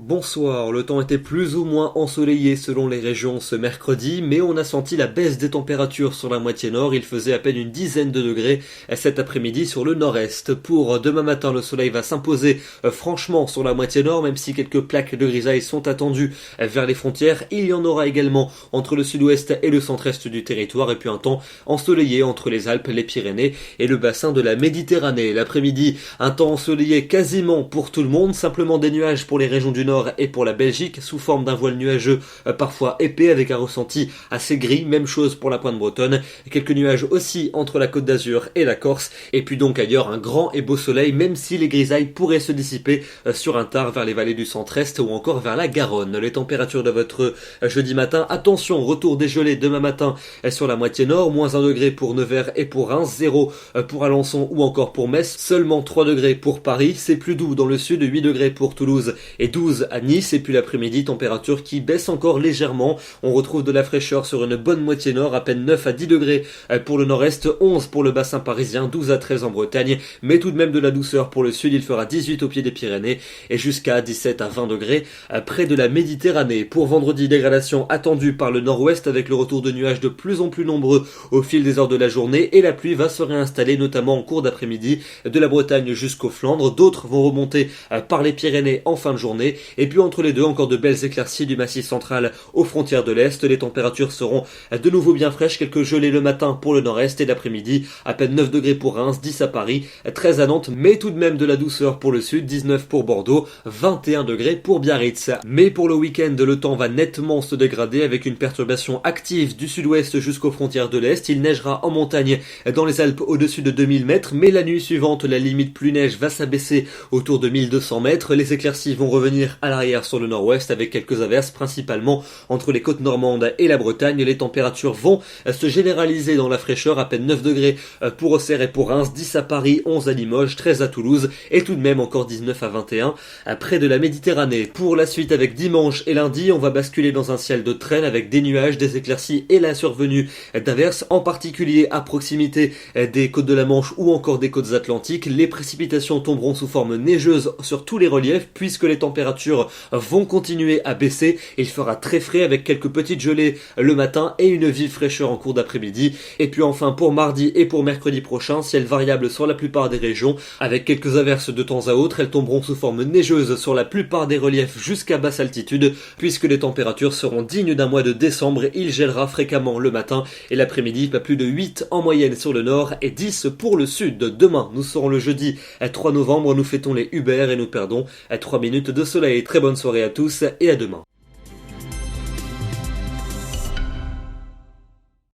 Bonsoir, le temps était plus ou moins ensoleillé selon les régions ce mercredi, mais on a senti la baisse des températures sur la moitié nord, il faisait à peine une dizaine de degrés cet après-midi sur le nord-est. Pour demain matin, le soleil va s'imposer franchement sur la moitié nord, même si quelques plaques de grisaille sont attendues vers les frontières. Il y en aura également entre le sud-ouest et le centre-est du territoire, et puis un temps ensoleillé entre les Alpes, les Pyrénées et le bassin de la Méditerranée. L'après-midi, un temps ensoleillé quasiment pour tout le monde, simplement des nuages pour les régions du nord et pour la Belgique sous forme d'un voile nuageux parfois épais avec un ressenti assez gris, même chose pour la pointe bretonne, quelques nuages aussi entre la Côte d'Azur et la Corse, et puis donc ailleurs un grand et beau soleil, même si les grisailles pourraient se dissiper sur un tard vers les vallées du centre-est ou encore vers la Garonne. Les températures de votre jeudi matin, attention, retour des gelées demain matin sur la moitié nord, moins 1 degré pour Nevers et pour Reims, 0 pour Alençon ou encore pour Metz, seulement 3 degrés pour Paris, c'est plus doux dans le sud, 8 degrés pour Toulouse et 12 à Nice, et puis l'après-midi, température qui baisse encore légèrement. On retrouve de la fraîcheur sur une bonne moitié nord, à peine 9 à 10 degrés pour le nord-est, 11 pour le bassin parisien, 12 à 13 en Bretagne, mais tout de même de la douceur pour le sud, il fera 18 au pied des Pyrénées et jusqu'à 17 à 20 degrés près de la Méditerranée. Pour vendredi, dégradation attendue par le nord-ouest avec le retour de nuages de plus en plus nombreux au fil des heures de la journée, et la pluie va se réinstaller notamment en cours d'après-midi de la Bretagne jusqu'aux Flandres. D'autres vont remonter par les Pyrénées en fin de journée. Et puis entre les deux, encore de belles éclaircies du massif central aux frontières de l'Est. Les températures seront de nouveau bien fraîches, quelques gelées le matin pour le nord-est et l'après-midi, à peine 9 degrés pour Reims, 10 à Paris, 13 à Nantes, mais tout de même de la douceur pour le sud, 19 pour Bordeaux, 21 degrés pour Biarritz. Mais pour le week-end, le temps va nettement se dégrader avec une perturbation active du sud-ouest jusqu'aux frontières de l'Est. Il neigera en montagne dans les Alpes au-dessus de 2000 mètres, mais la nuit suivante, la limite pluie neige va s'abaisser autour de 1200 mètres. Les éclaircies vont revenir à l'arrière sur le nord-ouest avec quelques averses principalement entre les côtes normandes et la Bretagne. Les températures vont se généraliser dans la fraîcheur, à peine 9 degrés pour Auxerre et pour Reims, 10 à Paris, 11 à Limoges, 13 à Toulouse et tout de même encore 19 à 21 près de la Méditerranée. Pour la suite, avec dimanche et lundi, on va basculer dans un ciel de traîne avec des nuages, des éclaircies et la survenue d'averses, en particulier à proximité des côtes de la Manche ou encore des côtes atlantiques. Les précipitations tomberont sous forme neigeuse sur tous les reliefs puisque les températures vont continuer à baisser. Il fera très frais avec quelques petites gelées le matin et une vive fraîcheur en cours d'après-midi. Et puis enfin pour mardi et pour mercredi prochain, ciel variable sur la plupart des régions avec quelques averses de temps à autre. Elles tomberont sous forme neigeuse sur la plupart des reliefs jusqu'à basse altitude puisque les températures seront dignes d'un mois de décembre. Il gèlera fréquemment le matin et l'après-midi, pas plus de 8 en moyenne sur le nord et 10 pour le sud. Demain, nous serons le jeudi 3 novembre, nous fêtons les Uber et nous perdons 3 minutes de soleil. Très bonne soirée à tous et à demain.